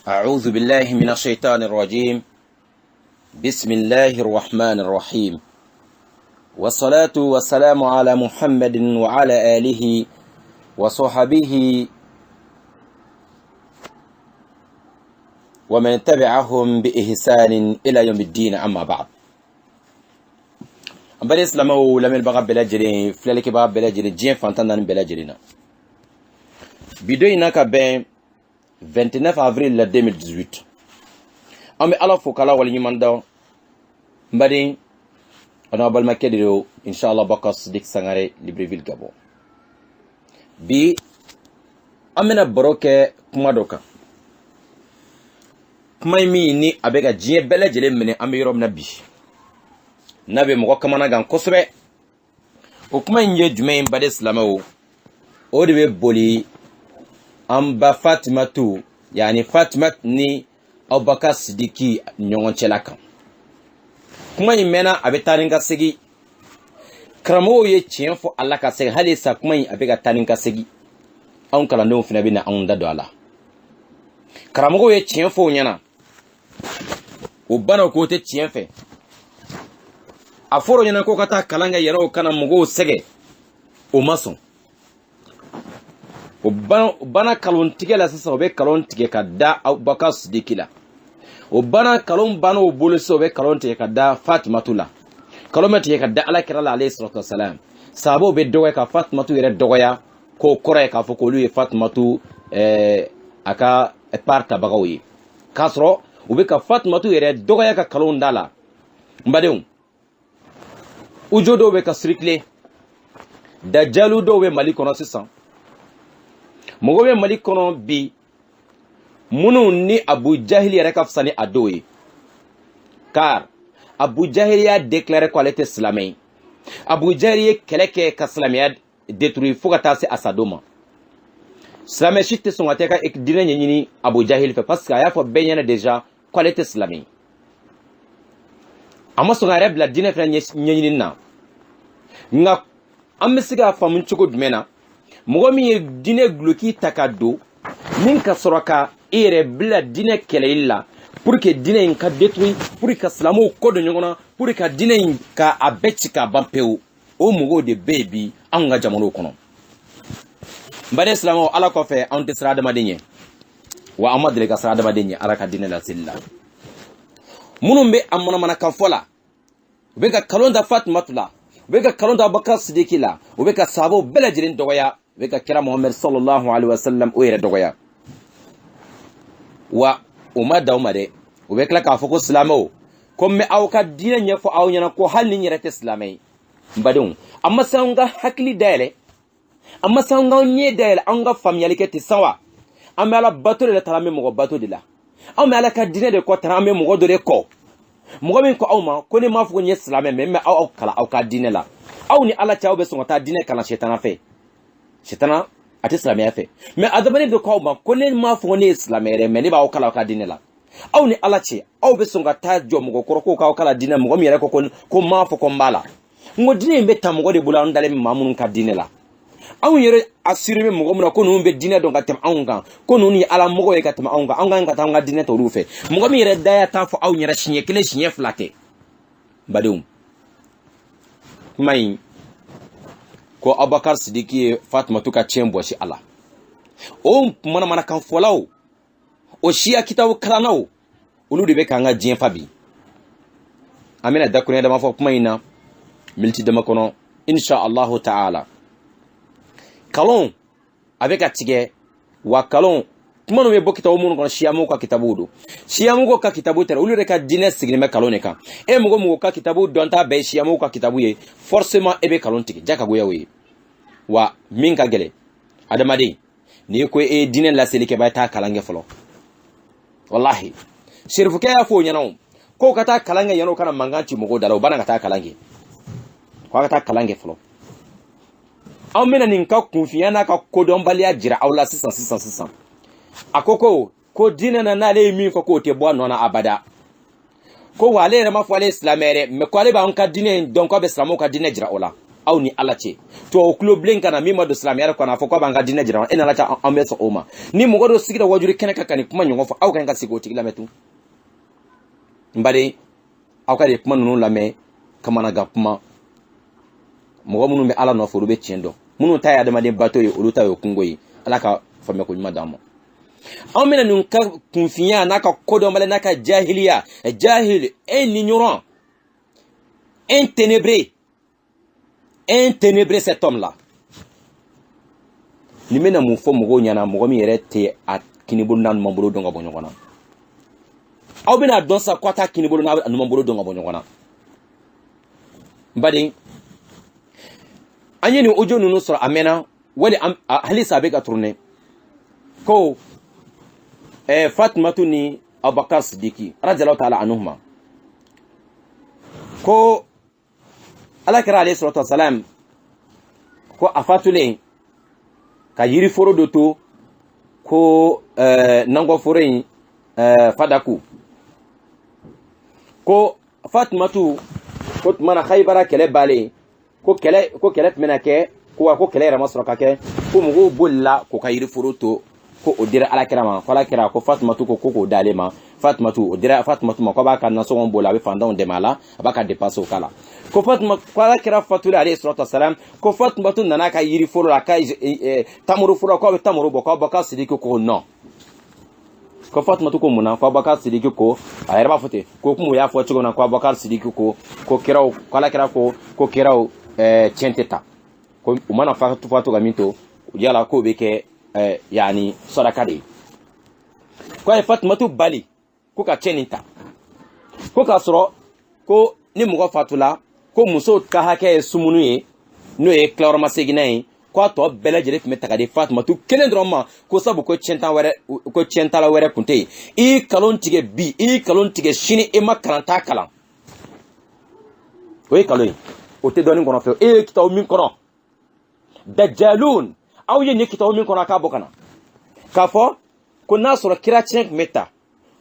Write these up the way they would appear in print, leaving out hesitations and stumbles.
أعوذ بالله من الشيطان الرجيم. بسم الله الرحمن الرحيم، والصلاة والسلام على محمد وعلى آله وصحبه ومن تبعهم بإحسان إلى يوم الدين. أما بعد، أمبارح إسلامه لم يلبغ بلاجرين فلك بغ بلاجرين جين فانتان بلاجرين بدوينا كبين 29 avril 2018. Ame ala fokala wal nyimanda mbadi ona bal makediro inshallah bakas dik sangare Libreville Gabon. Bi amena broke kuma doka kuma mi ni abega jiye bele jele mene ame yorom na bi nabe mo kamana gan kosbe o kuma nje jume mbade islamawo o de boli amba Fatima tu, yani Fatima ni Abubakar Sidiki nyongon chelaka. Kuma imena abetaringa segi. Kramo ye chienfo Allah ka segi hali sa kuma abega taringa segi. An kala ndo fina bina an dado ala. Kramo ye chienfo nyana. Ubana ko te chienfe. Aforo nyana ko kata kalanga yero kana mugo sege. O mason. Bana kalon tige la sasa obe kalon tige ka da Abubakar Sidiki la. Bana kalon bana o bolo so obe kalon tige ka da Fatimatu la. Kalon tige ka da Alakira la alayhi salatu wassalam. Sabo be dogoya ka Fatimatu yere dogoya ko kore ka fo ko lu Fatimatu aka parta bagawi. Kasro obe ka Fatimatu yere dogoya ka kalon dala. Mbadeu ujodo be ka strictly Dajjalu do be Mali kono sisan. Mogobe Mali kono bi munu ni Abu Jahil yere ka fsani adoye, car Abu Jahil ya déclaré quoi l'était islamé. Abu Jahil keleke ka islamiyad détruit fukata se asadoma islamé chitte son ateka ek dina nyini Abu Jahil fait parce que ya fo benyana déjà quoi l'était islamé amma so ngare bla dina fa nyini na nga amesiga famun chuko dumena Mogomi dine gloki takado minka soraka ere bla dine keleilla pour que dine inka détruit pour que slamo kodo nyongona pour que dine inka abetika bampeo o mugo de baby anga jamono kono mbade slamo ala ko fe ante srada madenye wa amadre ka srada madenye ala ka dine la silla munumbe amana mana kan fola be ka kalonda Fatmatula be ka kalonda Abubakar Sidiki la be ka sabo bela jirin dogoya weka kira Muhammad sallallahu alaihi wasallam o yere dogoya wa umada umade wekla ka foko islamo comme awka dina nyefo aw nyana ko halni nyere te islamai mbadon amma sanga hakli dele amma sanga nye dele anga famiyalike te sawa amma ala bato le tarame mo bato dila amma ala ka dina de ko tarame mo do de ko mo min ko awma ko ne ma foko nye islamai me aw kala aw ka dina la aw ni ala chaw be sonta dina kala shetana fe Shetana ati islamia fe mais adamani de ko ma ko ne ma fo ne islamere me ne ba o kala ka dinela aw ni alache aw be songa ta jom go koroko ka o kala dinela mo mi yere ko ma fo ko mbala ngo dine be tam go de bula ndale mamun ka dinela aw yere asiri me mo mo ko no be dinela don ka tem awnga ko no ni ala mo go e ka tem awnga anga ta nga dinela to rufe mo mi yere daya ta fo aw yere shinye kele shinye flake badum mai ko Abubakar Sidiki Fatima tuka chembo shi Allah o mana kan folawo o shiya kitabu kalanawo ulu de be kanga jien fabi amina dakune da mafo kuma ina milti da makono insha Allah ta'ala kalon avec atige wa kalon kuma no me bokita o mun ko shiya mu ka kitabu do shiya mu ko ka kitabu tere ulu de ka dine signi me kalon ka e mu ka kitabu donta be shiya mu ka kitabu ye forcément ebe kalon tigi jaka go yawe wa minka gele adamadi ni ko e dine la selike ba ta kalange folo wallahi shirfu kaya fo nyano ko kata kalange yano kana manganci mugo dalo bana kata kalange ko kata kalange folo aw mena nin ka kunfiyana ka kodon baliya jira awla sisan akoko ko dine na nale mi ko te bo nona abada ko wale ma fo ale islamere me ko ale ba on ka dine don ko be islamo ka dine jira ola aw ni ala cɛ to kulo blen kana min ma do silamɛya kɔnɔ a fɔ ko b'an ka diinɛ jira e nana ca an bɛ sɔn o ma ni mɔgɔ dɔ sigira wajuri kɛnɛ kan ka nin kuma ɲɔgɔn fɔ aw kan ka sigi o tigi lamɛn tun n baden aw ka de kuma ninnu lamɛn kamanagan kuma mɔgɔ minnu bɛ ala nɔfɛ olu bɛ tiɲɛ dɔn minnu ta ye adamaden bato ye olu ta ye kungo ye ala ka faamuyako ɲuman d'an ma anw bɛna nin ka kunfinya n'a ka kodɔnbali n'a ka jahiliya jahil un ignorant un ténébré cet homme là nin bɛna mun fɔ mɔgɔw ɲɛna mɔgɔ min yɛrɛ tɛ a kinibolo n'a numanbolo dɔn ka bɔ ɲɔgɔn na aw bɛna dɔn sa k'a t'a kinibolo n'a numanbolo dɔn ka bɔ ɲɔgɔn na n baden an ye nin audio ninnu sɔrɔ a mɛnna wali halisa a bɛ ka tourner ko Fatimatu ni Abubakar Sidiki radiyallahu ta'ala anhuma ko alakira alayhi salatu wasalam ko a fatulen ka yiri foro dɔ to ko nangɔ foro in fadaku ko Fatimatu ko tuma na Khaybara kɛlɛ balen ko kɛlɛ tun bɛna kɛ ko kɛlɛ yɛrɛ ma sɔrɔ ka kɛ ko mɔgɔw bolila k'o ka yiri foro to ko o dira alakira ma ko alakira ko Fatimatu ko k'o d'ale ma Fatimatu o dira Fatimatu ma ko b'a ka nasɔngɔ bɔ la a bɛ fantanw dɛmɛ a la a b'a ka dépense o k'a la ko Fatima ko alakira fatula alayhi salatu wasalam ko Fatimatu nana ka yiri foro la ka tamuru foro ko a bɛ tamuru bɔ ko Abubakar Sidiki ko non ko Fatimatu ko mun na ko Abubakar Sidiki ko a yɛrɛ b'a fɔ ten ko kuma o y'a fɔ cogo min na ko Abubakar Sidiki ko kiraw ko alakira ko kiraw tiɲɛ tɛ ta ko u mana fatu ka min to yala k'o bɛ kɛ yani sadaka de ye ko a ye Fatimatu bali ko ka tiɲɛ nin ta ko k'a sɔrɔ ko ni mɔgɔ fatula ko muso ka hakɛ ye sumunu ye n'o ye tilayɔrɔmaseginna ye ko a tɔ bɛɛ lajɛlen tun bɛ ta ka di Fatimatu kelen dɔrɔn ma ko sabu ko tiɲɛtala wɛrɛ tun tɛ yen i y'i kalon tigɛ bi i y'i kalon tigɛ sini e ma kalanta kalan o ye kalon ye o tɛ dɔɔnin kɔnɔ fɛ e ye kitabu min kɔnɔ dajalun aw ye nin kitabu min kɔnɔ a k'a bɔ ka na k'a fɔ ko n'a sɔrɔ kira tiɲɛ tun bɛ ta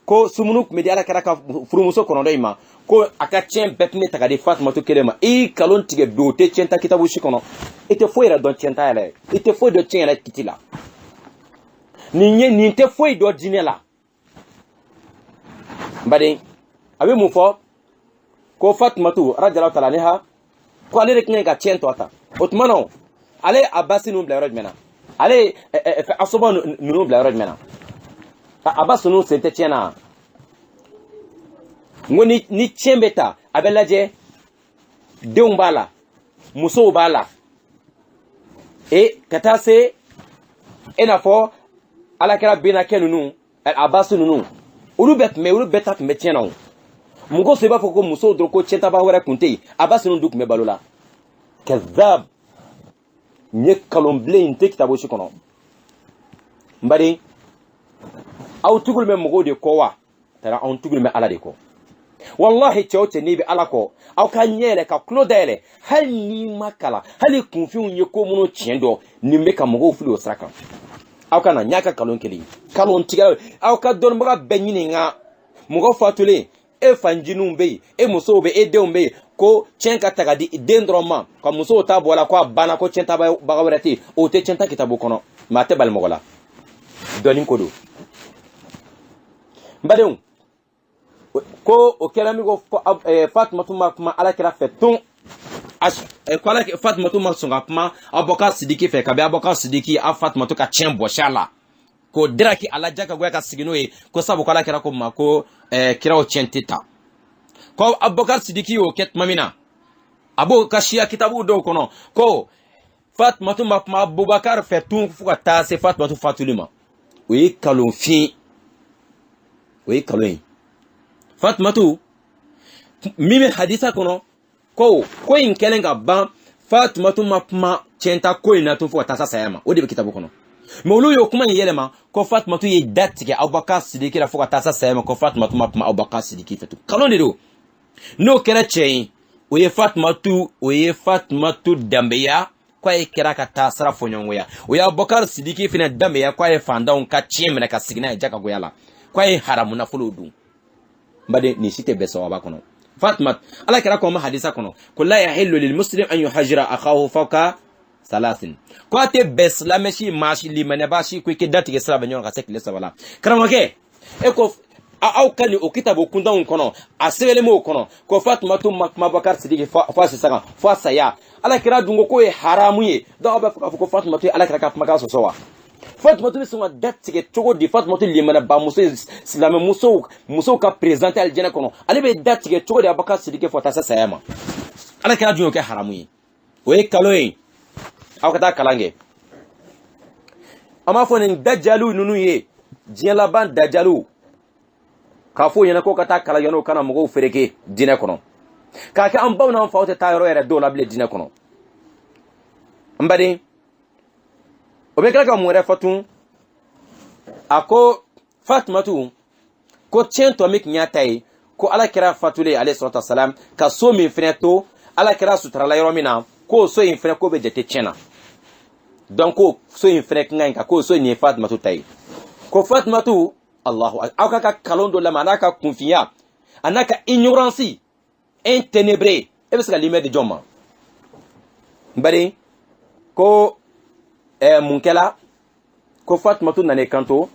ko sumunu tun bɛ di alakira ka furumuso kɔnɔdɔ in ma ko a ka tiɲɛ bɛɛ tun bɛ ta ka di Fatimatu kelen ma i y'i kalon tigɛ bi o tɛ tiɲɛ ta kitabu si kɔnɔ i tɛ foyi yɛrɛ dɔn tiɲɛ ta yɛrɛ i tɛ foyi dɔn tiɲɛ yɛrɛ kiti la nin tɛ foyi dɔn diinɛ la n baden a bɛ mun fɔ ko Fatimatu radiyallahu ta'ala anha ko ale de tun ka tiɲɛ tɔ ta o tuma na ale Abasi ninnu bila yɔrɔ jumɛn na ale Asoba ninnu bila yɔrɔ jumɛn na Abasi ninnu sen tɛ tiɲɛ na n ko ni tiɲɛ bɛ ta a bɛ lajɛ denw b'a la musow b'a la ka taa se e n'a fɔ alakira bennakɛ ninnu Abasi ninnu olu bɛɛ ta tun bɛ tiɲɛ na o mun ko so i b'a fɔ ko musow dɔrɔn ko tiɲɛtaba wɛrɛ tun tɛ yen Abasi ninnu dun tun bɛ balo la kazab n ye kalon bilen in tɛ kitabu si kɔnɔ n baden aw tugulu bɛ mɔgɔw de kɔ wa tara anw tugulu bɛ ala de kɔ wallahi cɛ o cɛ n'i bɛ ala kɔ aw ka ɲɛ yɛlɛ ka tulo dayɛlɛ hali n'i ma kalan hali kunfinw ye ko minnu tiɲɛ dɔn nin bɛ ka mɔgɔw fili o sira kan aw ka na n y'a ka kalon kelen kalon tigɛ aw ka dɔnnibaga bɛɛ ɲininka mɔgɔ fatulen e fanjiniw bɛ yen e musow bɛ e denw bɛ yen ko tiɲɛ ka ta ka di den dɔrɔn ma ka musow ta bɔ a la ko a banna ko tiɲɛ tabaga wɛrɛ tɛ yen o tɛ tiɲɛ ta kitabu kɔnɔ mɛ a tɛ bali mɔgɔ la dɔnni ko don n badenw ko o kɛra min ko Fatimatu ma kuma alakira fɛ tun ko Fatimatu ma sɔn ka kuma Abubakar Sidiki fɛ kabi Abubakar Sidiki a Fatimatu ka tiɲɛ bɔsi a la ko diraki alaja ka goya ka sigi n'o ye ko sabu ko alakira ko ma ko kiraw tiɲɛ tɛ ta ko Abubakar Sidiki y'o kɛ tuma min na a b'o ka siya kitabu dɔw kɔnɔ ko Fatimatu ma kuma Abubakar fɛ tun fo ka taa se Fatimatu fatuli ma o ye kalonfin o ye kalon ye Fatimatu min bɛ hadisa kɔnɔ ko in kɛlen ka ban Fatimatu ma kuma tiɲɛta ko in na tun fo ka taa sa saya ma o de bɛ kitabu kɔnɔ mɛ olu y'o kuma in yɛlɛma ko Fatimatu ye da tigɛ Abubakar Sidiki la fo ka taa sa saya ma ko Fatimatu ma kuma Abubakar Sidiki fɛ tun kalon de don n'o kɛra tiɲɛ ye o ye Fatimatu danbeya ko a ye kɛra ka taa sira fɔ ɲɔgɔnya o ye Abubakar Sidiki fana danbeya ko a ye fantanw ka tiɲɛ minɛ ka sigi n'a ye jakagoya la ko a ye haramu nafolo dun n baden nin si tɛ bɛn sababa kɔnɔ Fatima ala kira ko ma hadisa kono ko la yahillu lil muslim an yuhajira akhahu fawqa salasin ko ate beslameshi mashi limane bashi ko ke datige sala banyon ka sekle sabala karamoke e ko aw kali o kitabo kundan kono asebele mo kono ko Fatima to Mabakar Sidiki fa sanga fa saya ala kira dungo ko e haramu ye do ba ko Fatima to ala kira ka maka so sowa Fatima to sunga datige chogo di Fatima to limana ba muso islam muso ka présenter aljana kono ale be datige chogo di Abakar Sidiki fa ta saya ma ala kira dungo ke haramu ye o e kaloy aw kata kalange ama fo ni dajalu nunu ye jiala ban dajalu ka fo yana ko kata kala yano kana mugo fereke dina kono ka ka an bawna fa wata tayro yere do lable dina kono mbadi o be kala ka mu refatun ako Fatimatu ko cento mik nyatai ko ala kira fatule alayhi salatu wassalam ka so mi freto ala kira sutra la yoromina ko so in fre ko be jete chena donc ko so in fre nganka ko so ni Fatimatu tay ko Fatimatu Allahu akbar ka kalondo la manaka confiant anaka ignorance inténébré e be saka limé de joma mbari ko munkela ko Fatimatu nane kanto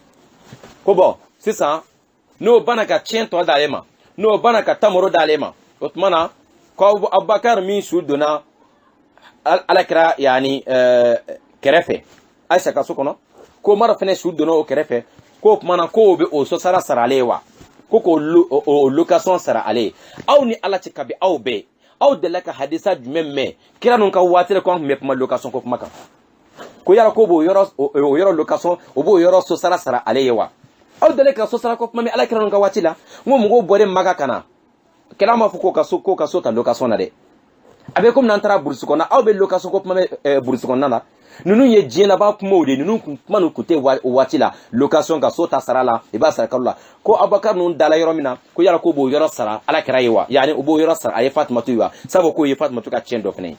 ko bon c'est ça no banaka chento dalema no banaka tamoro dalema otmana ko Abubakar min sudona alakra yani kerefe aisha ka sokono ko mara fene sudona o kerefe ko mana ko be o so sara saralewa ko location sara ale aw ni ala ci kabi aw be aw de la ka hadisa jumemme kira non ka watire ko me pama location ko maka ko yara ko bo yoro location o bo yoro so sara alewa aw de la ka so sara ko mami ala kira non ka watila ngom go bore maka kana kila ma fu ko ka so ta location na de abe comme nantara bursuko na aw be location ko mami bursuko na la nunu ye jena ba kuma ode nunu manu kute watila location ka sota sarala e ba sara kala ko Abakar nun dala yoro mina ko yara ko bo yoro sara ala kirayewa yani o bo yoro sara ay Fatimatu yiwa sabo ko ye Fatimatu ka chendo fene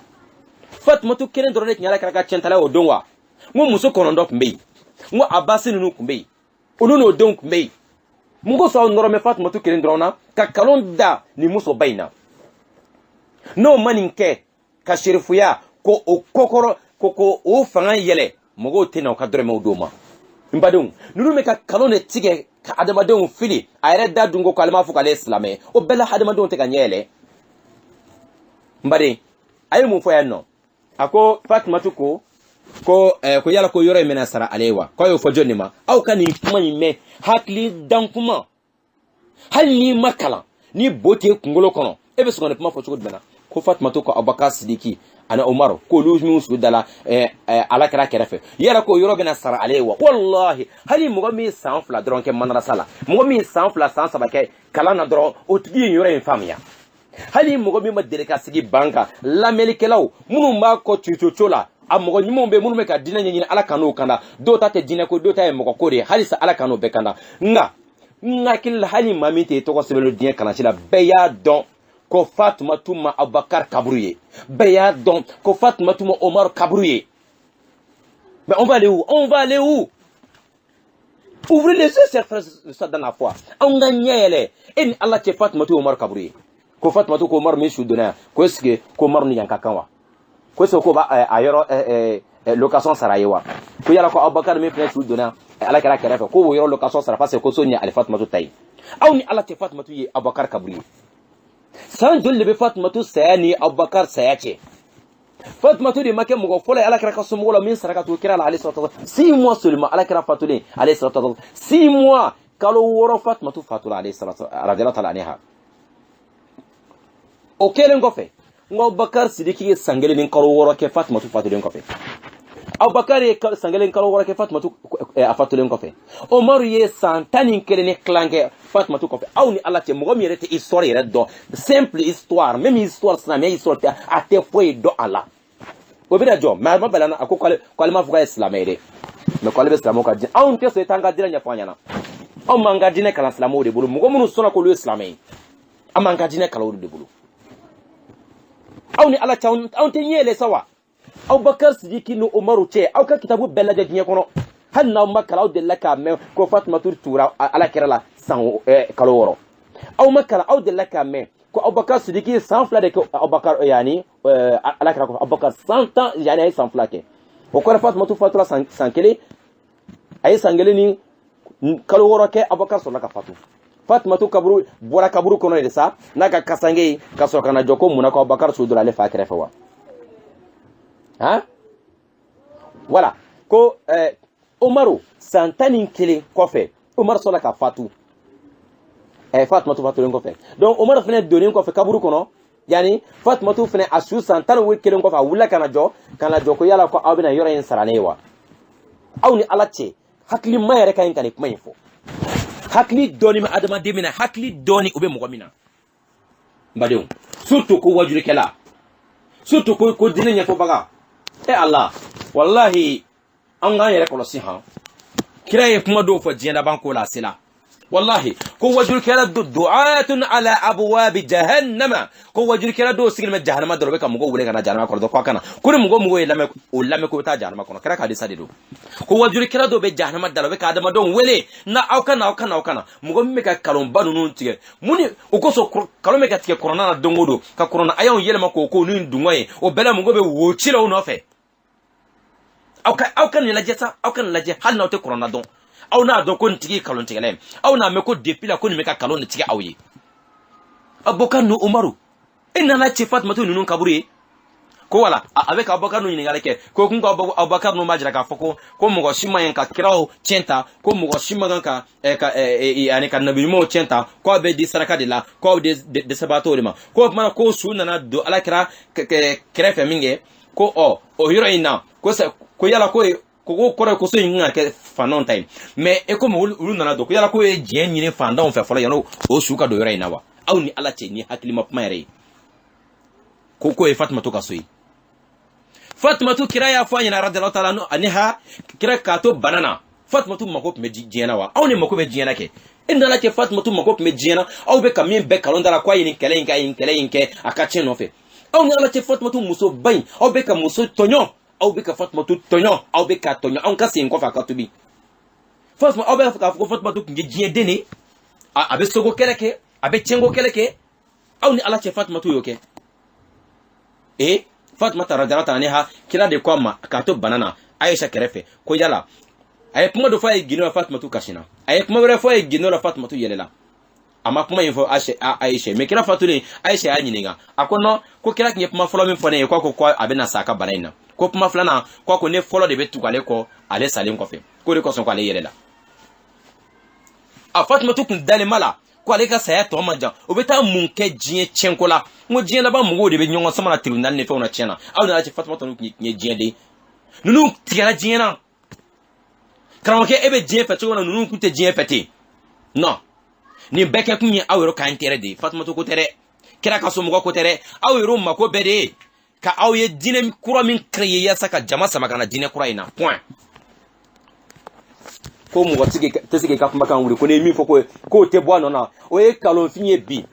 Fatimatu kelen doro nek nyala ka chentala o donwa mo muso kono ndok mbey mo abasi nunu kumbey onono don kumbey mo go so ndoro me Fatimatu kelen doro na ka kalonda ni muso bayna no maninke ka sherifuya ko o kokoro koko o fanga yele mogo tena ka dore mawdoma mbadon nunu me ka kalone tige ka adamadon fili ayre dadungo ko alma fuka l'islamé o bela adamadon te ka nyele mbade ay mu fo yanno ako Fatimatu ko yala ko yoro mena sara alewa ko yo fo jonima aw kan ni kuma ni me hakli dankuma hal ni makala ni bote kungolo kono ebe so ne kuma fo chugud mena ko Fatimatu ko Abubakar Sidiki ana Umar ko lujmu sudala ala kira kerefe yara ko yoro bena sara alewa wallahi hali mugo mi sanfla dron ke manara sala mugo mi sanfla san sabake kala na dron o tigi yoro en famia hali mugo mi madere ka sigi banka la melikelaw munu ma ko chuchola amugo nyimo be munu me ka dina nyi ala kanu kanda do ta te dina ko do ta e mugo ko de hali sa ala kanu be kanda nga kil hali mamite to ko sebelo dina kana sila beya don ko Fatimatu ma Abubakar kabrouye beya don ko Fatimatu ma Omar kabrouye mais on va aller où ouvrez les yeux c'est ça dans la foi on gagnele en Allah te Fatimatu Omar kabrouye ko Fatimatu ko Omar mi sudona ko eske ko Omar ni yanka kanwa ko so ko ba ayoro location sarayewa ko yala ko Abubakar mi prince sudona ala kala kala ko yoro location sara parce ko so ni al Fatimatu tay aw ni Allah te Fatimatu yi Abubakar kabrouye san dole be Fatimatu sayani Abubakar sayace Fatimatu di make mugo fola ala kira kaso mugo la min saraka to kira alayhi salatu wasallam 6 mois seulement ala kira fatule alayhi salatu wasallam 6 mois kalo woro Fatimatu fatula alayhi salatu radiyallahu ta'ala anha o kelen ko fe ngo Abubakar Sidiki sangele nin kalo woro ke Fatimatu fatule ko fe Abubakar ye sangele kalo woro ke Fatimatu fatule ko fe Omar ye santani kelen ni klange Fatimatu ko fe aw ni ala te mugo mi rete histoire yere do simple histoire même histoire sana mais histoire a te foi do ala o bi da jo ma bala na ko ma fuka islamé de mais ko le islamo ka din aw te so tanga dira nya fanya na aw manga dine kala islamo de bulu mugo munu sona ko lu islamé amanga dine kala o de bulu aw ni ala taw aw te nyele sawa Abubakar Sidiki no Umaru che aw ka kitabu bella de nya kono hal na makala aw de la ka me ko Fatimatu tura ala kirala san kaloworo aw makala aw de la ka me ko Abubakar Sidiki san fila de ko Abubakar yani ala kira ko Abubakar 100 ans yani ay san fila ke o ko Fatimatu fatura san kelen ay san kelen ni kalo woro ke Abubakar so la ka fatu Fatimatu kaburu bora kaburu kono de sa naka kasange ka so kana joko muna ko Abubakar so dole fa kere fa wa ha voilà ko Umaru santani kelen kofe Umar so la ka fatu Fatimatu fatulen kɔfɛ donc Umar fɛnɛ donnen kɔfɛ kaburu kɔnɔ yani Fatimatu fɛnɛ a su san 11 kɔfɛ a wulila kana jɔ ko yala ko aw bɛna yɔrɔ in sara ne ye wa aw ni Ala cɛ hakili ma yɛrɛ ka ɲi ka nin kuma in fɔ hakili dɔɔni bɛ adamaden min na hakili dɔɔni o bɛ mɔgɔ min na n badenw surtout ko wajurikɛla surtout ko diinɛ ɲɛfɔbaga Allah wallahi an k'an yɛrɛ kɔlɔsi han kira ye kuma dɔw fɔ diɲɛ laban ko la a sela والله كو وجر كلا دعاة على أبواب جهنم كو وجر كلا دو سيجل من جهنم دربك مغو ولا كنا جهنم كنا دو كنا كل مغو لم كو تا جهنم كنا كذا كذا سادي دو كو وجر كلا دو بجهنم دربك هذا ما دون ولا نا أو كنا مغو ميكا كلام بانون تيجي مني وكوسو كلام ميكا تيجي كورونا دونغودو كورونا أيام يلا ما كو نين دونغاي وبلا مغو بوتشيلا ونافع أو كان يلاجسا أو كان يلاجه هل نوتي كورونا دون aw na don ko ntigi kalon tigele aw na me ko depuis la ko ni me ka kalon tigɛ aw ye Abubakar no Umaru ina la ci Fatimatu nunu kaburi ko wala avec Abubakar no nyingale ke ko kun ko Abubakar no majira ka foko ko mɔgɔ si ma yen ka kiraw tienta ko mɔgɔ si ma kan ka ani ka nabi mo tienta ko be di saraka de la ko de sabato de ma ko mana ko su nana do ala kira kɛrɛfɛ minge ko o yɔrɔ in na ko yala ko ko kore ko so yinga ke fanon time mais e ko ulu nana do ko yala ko e jien nyine fanda on fe folo yano o suka do yore inawa aw ni ala che ni hakili ma pmare ko e Fatimatu ka soyi Fatimatu kira ya fa nyina radhiyallahu ta'ala anha kira ka to banana Fatimatu mako me jiena wa aw ni mako be jiena ke inda la ke Fatimatu mako me jiena aw be kamin be kalonda la kwa yin kele inke akache no fe aw ni ala che Fatimatu muso bain aw be ka muso tonyo aw be ka Fatimatu tonyo aw be ka tonyo an ka sin ko fa ka tubi Fatima aw be ka Fatimatu ngi jien deni abe sogo keleke abe chengo keleke aw ni ala che Fatimatu yoke Fatima radhiyallahu anha kila de kwama ka to banana Aisha kerefe ko yala ay kuma do fa e gino Fatimatu kashina ay kuma wore fa e gino Fatimatu yelela ama kuma info Aisha me kila fatule Aisha anyininga akono ko kila kinye kuma folo min fone ko abena saka banaina ko kuma flana ko ne folo de betu kale ko ale salim ko fe ko de ko son ko ale yelela Fatimatu kun dale mala ko ale ka saya to manja o beta munke jien chenkola ngo jien la ba mungo de be nyongo sama na tribunal ne fe ona chena aw na ci Fatimatu ni jien de nunu tigala jien na kranke ebe jien fe to nunu kunte jien fete non ni beke kunye awero ka intere de Fatimatu ko tere kira ka so mugo ko tere awero mako bede ka awye dine kura min créer ya saka jama sama kana dine kura ina point ko mugo tsige ka kuma kan wuri ko ne mi fo ko te bo anona o e kalon finye bi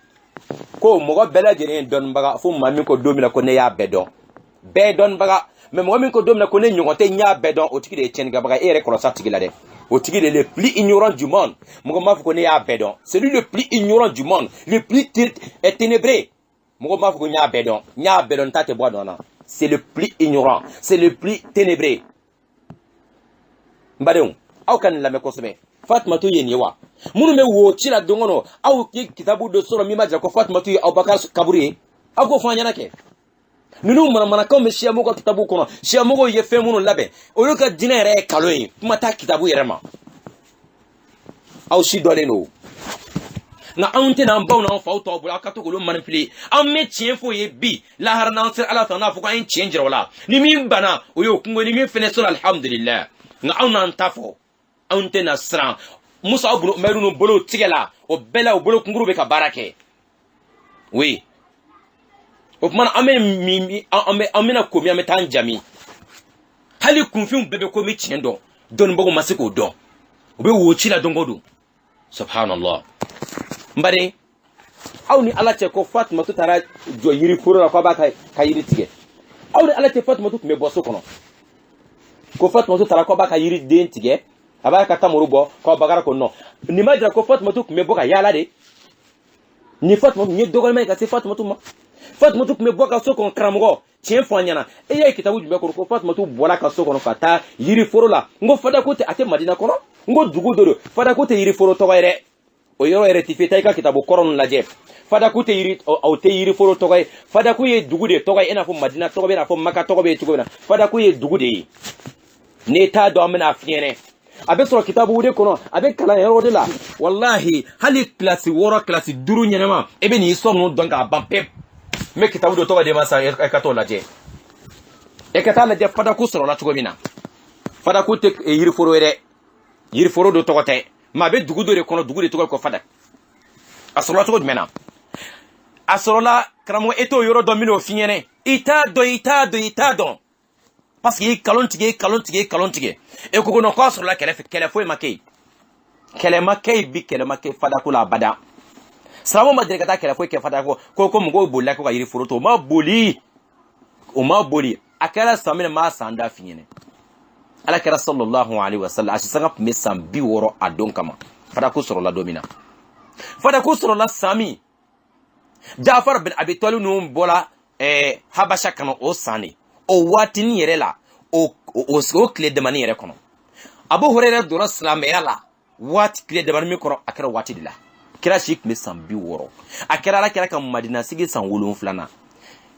ko mugo bela jere don baga fo mami ko domina ko ne ya bedon baga mais mugo min ko domina ko ne nyogote nya bedon o tigi de chenga baga e rekolo sa tigi la de au tigre le plus ignorant du monde mon ma connaît à bedon celui le plus ignorant du monde le plus ténébré mon ma connaît nya bedon tate bois dona c'est le plus ignorant c'est le plus ténébré mbadon aw kan la me kosbe Fatimatu yeniwa munu me wo chila dongono aw kitabu do sura mi maja ko Fatimatu Abubakar kaburi ako fanya nake nunu mana comme shia mogo kitabu kono shia mogo ye fe munu labe o yoka dina re kaloyi kuma ta kitabu yerema aw shi dole no na ante na mbaw na fa to bula ka to ko manipulé am me tien fo ye bi la har na sir ala ta na fo ko en change wala ni min bana o yo kungo ni min fene sur alhamdulillah na aw na ntafo ante na sran musa obro meru no bolo tigela o bela o bolo kunguru be ka barake oui o mana amena komi ameta njami hali kunfin bebe komi tiendo don bogo masiko don obe wo chila dongodo subhanallah mbare awni ala che ko Fatimatu tara jo yiri furo la ko ba ka yiri tige awni ala che Fatimatu me boso kono ko Fatimatu tara ko ba ka yiri den tige aba ka tamuru bo ko bagara ko no ni majra ko Fatimatu me boka yala de ni Fatumatu ni dɔgɔlima ka se Fatumatu ma. Fatumatu tun bɛ bɔ ka so kɔnɔ karamɔgɔ tiɲɛ fɔ an ɲɛna e y'a ye kitabu jumɛn kɔnɔ ko Fatumatu bɔra ka so kɔnɔ ka taa yiriforo la n ko Fadako tɛ a tɛ Madina kɔnɔ n ko dugu dɔ don Fadako tɛ yiriforo tɔgɔ ye dɛ o yɔrɔ yɛrɛ ti fɛ taa i ka kitabu kɔrɔ ninnu lajɛ Fadako tɛ yiriforo tɔgɔ ye Fadako ye dugu de tɔgɔ ye i n'a fɔ Madina tɔgɔ bɛ i n'a fɔ Maka tɔgɔ bɛ cogo min na Fadako ye dugu de ye n'i t'a dɔn an bɛna f'i ɲɛna a bɛ sɔrɔ kitabu de kɔnɔ a bɛ kalan yɔrɔ de la walahi hali kilasi 6 kilasi 5 ɲɛnama e bɛ nin histoire ninnu dɔn k'a ban pewu n bɛ kitabu dɔ tɔgɔ de ma sa e ka t'o lajɛ e ka taa lajɛ Fadako sɔrɔla cogo min na Fadako tɛ yiriforo ye dɛ yiriforo dɔ tɔgɔ tɛ mais a bɛ dugu dɔ de kɔnɔ dugu de tɔgɔ ko Fadak a sɔrɔla cogo jumɛn na a sɔrɔla karamɔgɔ e t'o yɔrɔ dɔn min'o f'i ɲɛna i t'a dɔn parce que i kalon tigɛ e ko non k'a sɔrɔla kɛlɛ foyi ma kɛ yen kɛlɛ ma kɛ yen bi kɛlɛ ma kɛ Fadako la abada Silamɛw ma deli ka taa kɛlɛ foyi kɛ Fadako ko mɔgɔw bolila ko ka yiriforo to o ma boli a kɛra san min ma san da f'i ɲɛna Ala kɛra sallallahu alaihi wasallam a si sanga tun bɛ san 60 a don kama Fadako sɔrɔla don min na Fadako sɔrɔla san min Jafar bin Abi Talib ninnu bɔla Habasha kana o san de o waatinin yɛrɛ la o tile damani yɛrɛ kɔnɔ Abu Hurairah donna silamɛya la waati tile damani min kɔnɔ a kɛra waati de la kira si tun bɛ san 60 a kɛra Ala kɛra ka Madina sigi san 7 na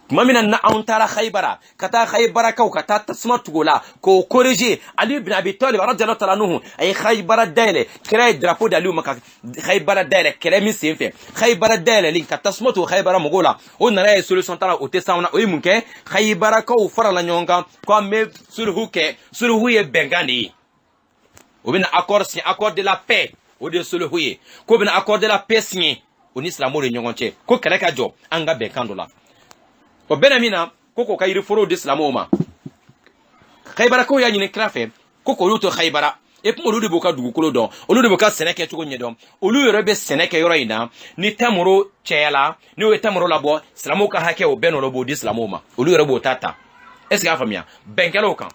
tuma min na anw taara Khaybara ka taa Khaybarakaw ka taa tasuma tugu la k'o corriger Ali bin Abi Talib radiyallahu ta'ala anhu a ye Khaybara dayɛlɛ kira ye drapeau d'Aliyu ma ka Khaybara dayɛlɛ kɛlɛ min sen fɛ Khaybara dayɛlɛli ka tasuma tugu Khaybara mɔgɔw la o nana ye solution t'a la o tɛ s'anw na o ye mun kɛ Khaybarakaw farala ɲɔgɔn kan ko an bɛ sulhu kɛ sulhu ye bɛnkan de ye o bɛna accord signé accord de la paix o de ye sulhu ye ko bɛna accord de la paix signé o ni silamɛw de ɲɔgɔn cɛ ko kɛlɛ ka jɔ an ka bɛnkan dɔ la o bɛna min na ko k'o ka yiriforow di silamɛw ma Khaybarakaw y'a ɲini kira fɛ ko k'olu to Khaybara et puis olu de b'u ka dugukolo dɔn olu de b'u ka sɛnɛ kɛcogo ɲɛdɔn olu yɛrɛ bɛ sɛnɛ kɛ yɔrɔ in na ni tamaro cɛyala n'o ye tamaro labɔ silamɛw ka hakɛ o bɛɛ nɔ b'o di silamɛw ma olu yɛrɛ b'o ta est-ce que y'a faamuya bɛnkɛlaw kan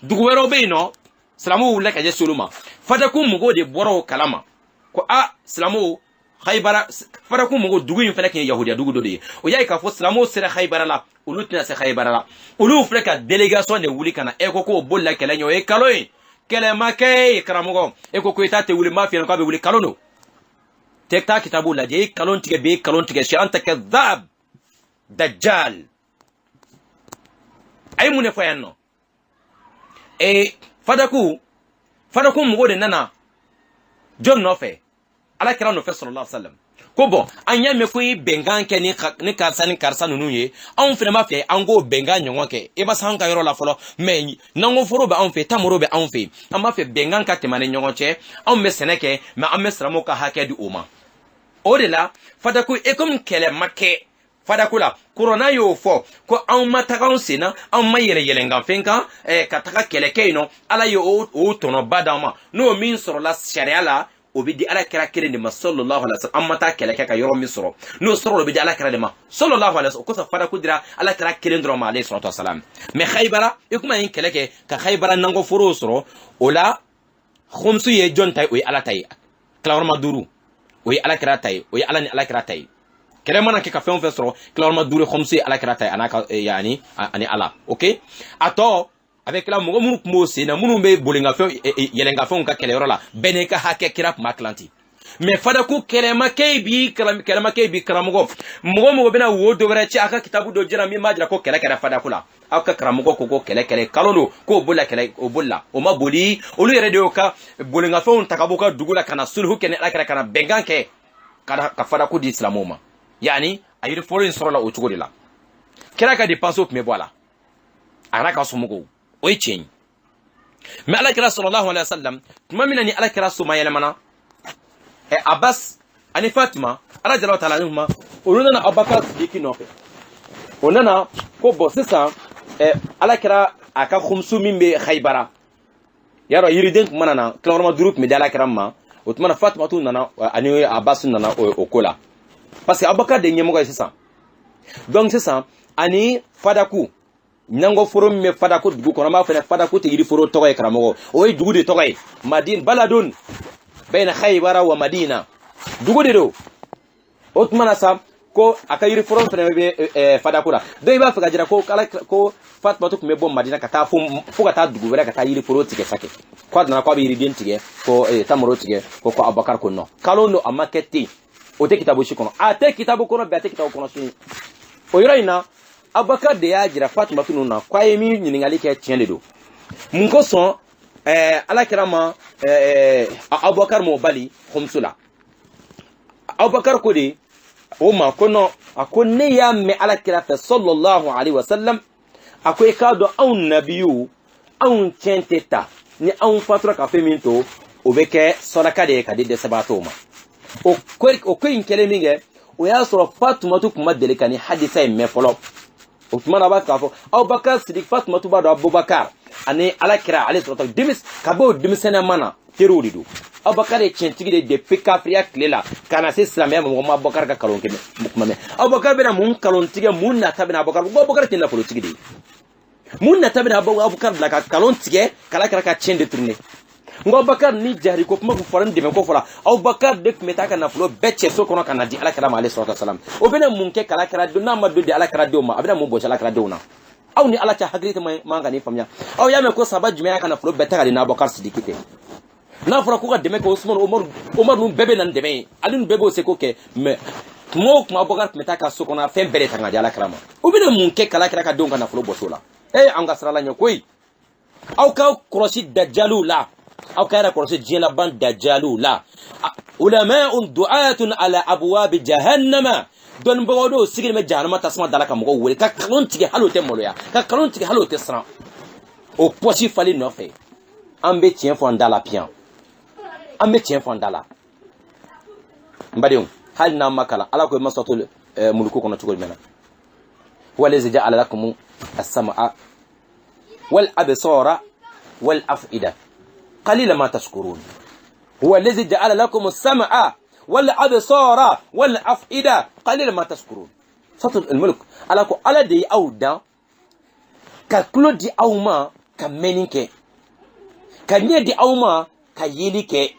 dugu wɛrɛw bɛ yen nɔ silamɛw wulila ka ɲɛsin olu ma Fadako mɔgɔw de bɔra o kalama ko silamɛw Khaybara Fadako mɔgɔw dugu in fana tun ye yahudiya dugu dɔ de ye o y'a ye k'a fɔ silamɛw sera Khaybara la olu tɛna se Khaybara la olu filɛ ka délégation de wuli ka na e ko k'o bolila kɛlɛ ɲɛ o ye kalo ye kɛlɛ ma kɛ ye karamɔgɔ e ko i ta tɛ wuli m'a f'i ɲɛna k'a bɛ wuli kalo don tɛ taa kitabu lajɛ i kalon tigɛ bi kalon tigɛ si an ta kɛ dhab dajjal a ye mun de fɔ yan nɔ Fadako mɔgɔw de nana jɔn nɔfɛ Ala kɛra nɔfɛ sallallahu alaihi wasallam ko bon an y'a mɛn ko i bɛnkan kɛ ni karisa ninnu ye anw fana b'a fɛ an k'o bɛnkan ɲɔgɔn kɛ i b'a san ka yɔrɔ la fɔlɔ mais nakɔforo bɛ anw fɛ tamaro bɛ anw fɛ an b'a fɛ bɛnkan ka tɛmɛ ni ɲɔgɔn cɛ anw bɛ sɛnɛ kɛ mais an bɛ silamɛw ka hakɛ di o ma o de la Fadako comme kɛlɛ ma kɛ Fadako la Kurana y'o fɔ ko anw ma taga anw sen na anw ma yɛlɛnkanfɛn kan ka taga kɛlɛ kɛ yen nɔ Ala ye o tɔnɔba d'an ma n'o min sɔrɔla sariya la o bɛ di Ala kɛra kelen de ma sallallahu alaihi wasallam an ma taa kɛlɛ kɛ ka yɔrɔ min sɔrɔ n'o sɔrɔ o bɛ di Ala kɛra de ma sallallahu alaihi wasallam o kosɔn Fadako dira Ala kɛra kelen dɔrɔn ma alayhi salatu wasalam mais Khaybara i kuma ye kɛlɛ kɛ ka Khaybara nakɔforow sɔrɔ o la khumsu ye jɔn ta ye o ye Ala ta ye kilayɔrɔma 5 o ye Ala kɛra ta ye o ye Ala ni Ala kɛra ta ye kɛlɛ mana kɛ ka fɛn o fɛn sɔrɔ kilayɔrɔma 5 khumsu ye Ala kɛra ta ye ani Ala ok a tɔ a bɛ kila mɔgɔ minnu tun b'o sen na minnu bɛ yɛlɛnkafɛnw ka kɛlɛyɔrɔ la bɛɛ n'i ka hakɛ kira tun b'a kilan ten mais Fadako kɛlɛmakɛ bi karamɔgɔ mɔgɔ bɛna wo dɔ wɛrɛ ci a ka kitabu dɔ jira min b'a jira ko kɛlɛ kɛra Fadako la aw ka karamɔgɔ ko kɛlɛ kalo don k'o bolila o ma boli olu yɛrɛ de y'o ka bolinkafɛnw ta ka bɔ ka dugu la ka na sulhu kɛ ni Ala kɛra ka na bɛnkan kɛ ka Fadako di silamɛw ma yani a yiriforo in sɔrɔla o cogo de la kira ka dépenses tun bɛ bɔ a la a n'a ka somɔgɔw o ye tiɲɛ ye mais Ala kɛra sallallahu alaihi wasallam tuma min na ni Ala kɛra soma yɛlɛmana Abbas ani Fatima radiyallahu ta'ala anhuma olu nana Abubakar Sidiki nɔfɛ o nana ko bon sisan Ala kɛra a ka khumsu min bɛ Khaybara yarɔ yiriden tun mana na kilayɔrɔma 5 tun bɛ di Ala kɛra ma o tuma na Fatimatu nana ani Abbas nana o ko la parce que Abubakar de ye ɲɛmɔgɔ ye sisan donc sisan ani Fadako nakɔforo min bɛ Fadako dugu kɔnɔ an b'a fɔ Fadako tɛ yiriforo tɔgɔ ye karamɔgɔ o ye dugu de tɔgɔ ye Madina baladun bayna Khaybara wa Madina dugu de don o tuma na sa ko aka yiri foro fana be fada kula do iba faga jira ko kala ko Fatma to kumbe bom Madina ka taa fo ka taa dugu wɛrɛ ka taa yiri foro tigɛ sake ko adana ko be yiri den tigɛ ko tamaro tigɛ ko Abubakar ko no kalo no amaketi o te kitabu shi kono a te kitabu kono be te kitabu kono suni o yɔrɔ in na Abubakar de y'a jira Fatma tunu na ko ye min ɲiningali kɛ tiɲɛ de do mun ko sɔn alakira ma Abubakar mo bali khumsula Abubakar ko de o ma ko no ako ne ya me alakira fa sallallahu alaihi wasallam ako ka do an nabiyu an centeta ni an fatura ka fe min to o be ke sadaka de ka de sabato ma o ko in kele minge o ya soro Fatuma to kuma dele kani hadisa me folo o kuma na ba ka fo Abubakar Siddiq Fatuma to ba do Abubakar ani alakira alayhi salatu dimis ka bo dimisena mana teruri do Abubakar e centigi de pikafriya klela kana se islamia mo Abubakar ka kalon keme mukmame Abubakar bena mun kalon tige mun na tabina Abubakar tinna politique de mun na tabina Abubakar la ka kalon tige kala kala ka cende tourner ngo Abubakar ni jari ko kuma ko foran de ko fola Abubakar de meta kana flo becce so kono kana di alakira alayhi salatu wasalam o bena mun ke kala kala do na ma do di alakira do ma abena mun bo alakira do na aw ni ala ta hagrite manga ni famya aw ya me ko saba jumaya kana flo beta ga na Abubakar Siddiq na fura ko ka deme ko Usman Omar nun bebe nan deme alun bebe o se ko ke me tumo kuma Abubakar meta ka so kona fen bere tanga jala krama o bina mun ke kala kala ka don kana flo bosola an ga srala nyakoi aw ka krosi dajjalula aw ka ra krosi jina ban dajjalula ulama du'atun ala abwab jahannama don bawodo sigir me jahannama tasma dalaka mo wele ka kalon tige halote moloya ka kalon tige halote sran o posi fali no fe ambe tien fo ndala pian ambe tien fo ndala mbadion hal na makala ala ko masatul mulku kono tugol mena walazi ja'ala lakum as-sam'a wal absara wal af'ida qalila ma tashkurun huwa allazi ja'ala lakum as-sam'a wal absara wal af'ida qalila ma tashkurun satul al-mulk ala ko ala de awda ka klodi awma ka meninke ka nye di awma ka yelike